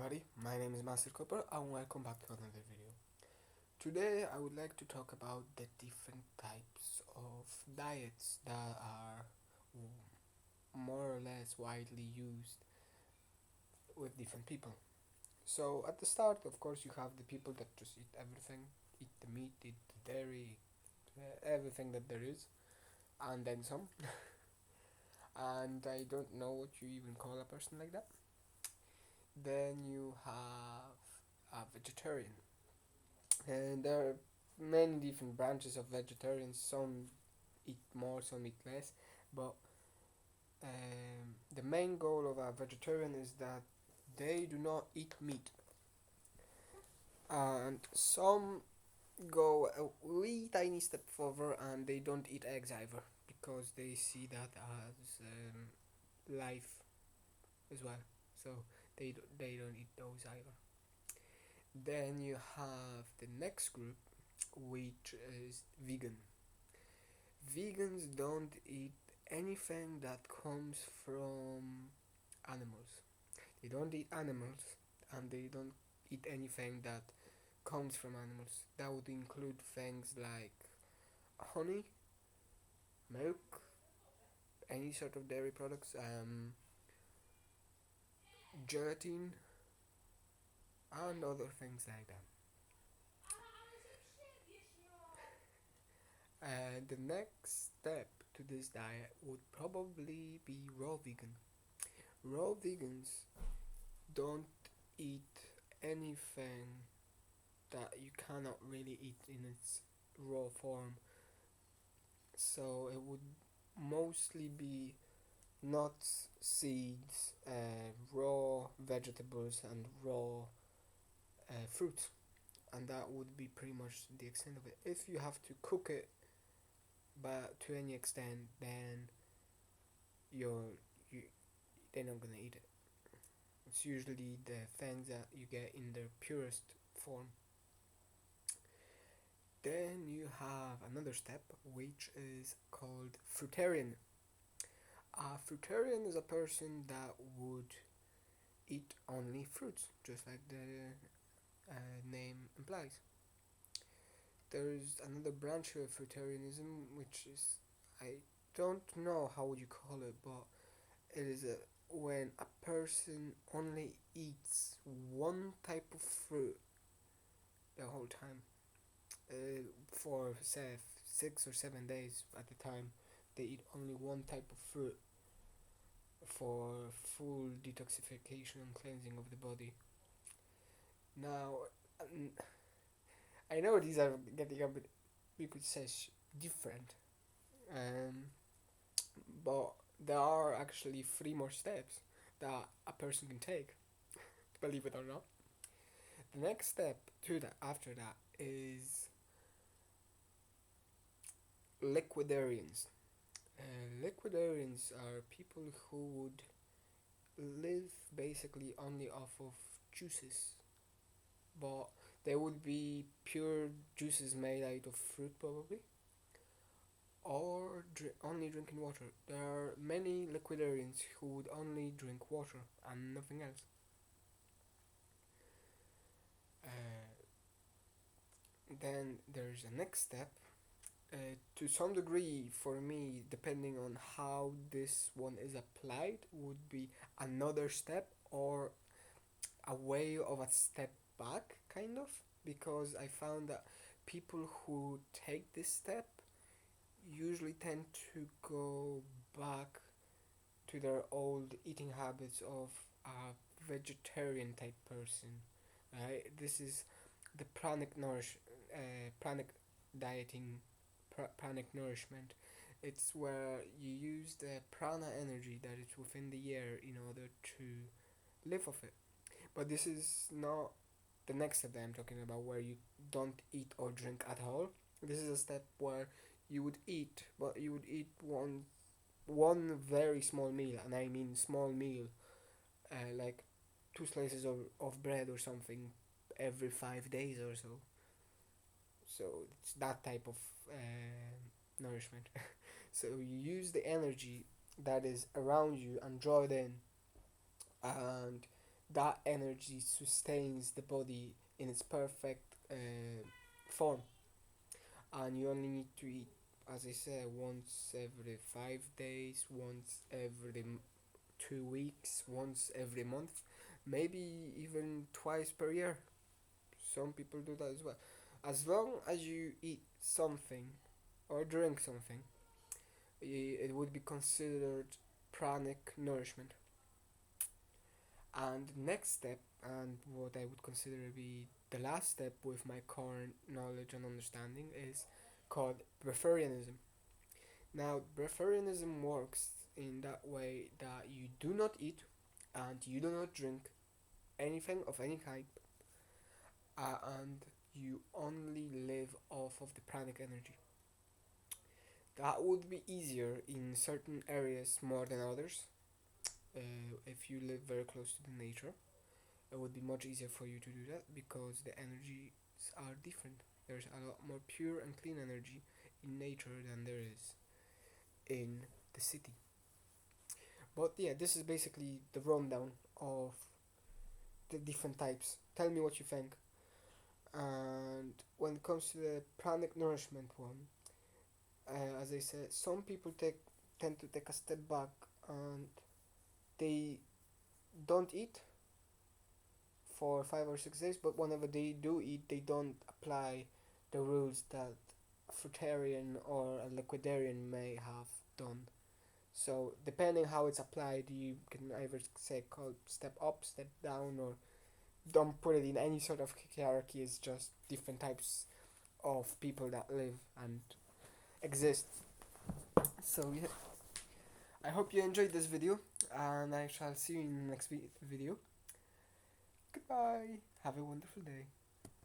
everybody, my name is Master Koper and welcome back to another video. Today I would like to talk about the different types of diets that are more or less widely used with different people. So at the start, of course, you have the people that just eat everything, eat the meat, eat the dairy, everything that there is, and then some. And I don't know what you even call a person like that. Then you have a vegetarian, and there are many different branches of vegetarians. Some eat more, some eat less, but the main goal of a vegetarian is that they do not eat meat, and some go a wee tiny step further and they don't eat eggs either because they see that as life as well. So they don't eat those either. Then you have the next group, which is vegan. Vegans don't eat anything that comes from animals. They don't eat animals and they don't eat anything that comes from animals. That would include things like honey, milk, any sort of dairy products, gelatin, and other things like that. And the next step to this diet would probably be raw vegan. Raw vegans don't eat anything that you cannot really eat in its raw form. So it would mostly be nuts, seeds, raw vegetables, and raw fruits. And that would be pretty much the extent of it. If you have to cook it, but to any extent, then you they're not gonna eat it. It's usually the things that you get in their purest form. Then you have another step which is called fruitarian. A fruitarian is a person that would eat only fruits, just like the name implies. There's another branch of fruitarianism which is, I don't know how would you call it, but it is when a person only eats one type of fruit the whole time, for say 6 or 7 days at a time. They eat only one type of fruit for full detoxification and cleansing of the body. Now, I know these are getting a bit, we could say, different, um, but there are actually three more steps that a person can take, believe it or not. The next step to that after that is liquidarians. Liquidarians are people who would live basically only off of juices, but they would be pure juices made out of fruit probably, or only drinking water. There are many liquidarians who would only drink water and nothing else. Then there's a next step. To some degree, for me, depending on how this one is applied, would be another step or a way of a step back, kind of, because I found that people who take this step usually tend to go back to their old eating habits of a vegetarian type person. Right? This is the pranic dieting, pranic nourishment. It's where you use the prana energy that is within the air in order to live off it. But this is not the next step that I'm talking about, where you don't eat or drink at all. This is a step where you would eat, but you would eat one very small meal, and I mean small meal, like two slices of bread or something every 5 days or so. So it's that type of nourishment. So you use the energy that is around you and draw it in, and that energy sustains the body in its perfect form, and you only need to eat, as I said, once every 5 days, once every 2 weeks, once every month, maybe even twice per year. Some people do that as well. As long as you eat something or drink something, it would be considered pranic nourishment. And the next step, and what I would consider to be the last step with my current knowledge and understanding, is called breatharianism. Now, breatharianism works in that way that you do not eat and you do not drink anything of any kind, and you only live off of the pranic energy. That would be easier in certain areas more than others. If you live very close to the nature, it would be much easier for you to do that because the energies are different. There's a lot more pure and clean energy in nature than there is in the city. But yeah, this is basically the rundown of the different types. Tell me what you think. And when it comes to the pranic nourishment one, as I said, some people tend to take a step back and they don't eat for 5 or 6 days, but whenever they do eat, they don't apply the rules that a fruitarian or a liquidarian may have done. So depending how it's applied, you can either say called step up, step down, or don't put it in any sort of hierarchy. It's just different types of people that live and exist. So yeah, I hope you enjoyed this video, and I shall see you in the next video. Goodbye. Have a wonderful day.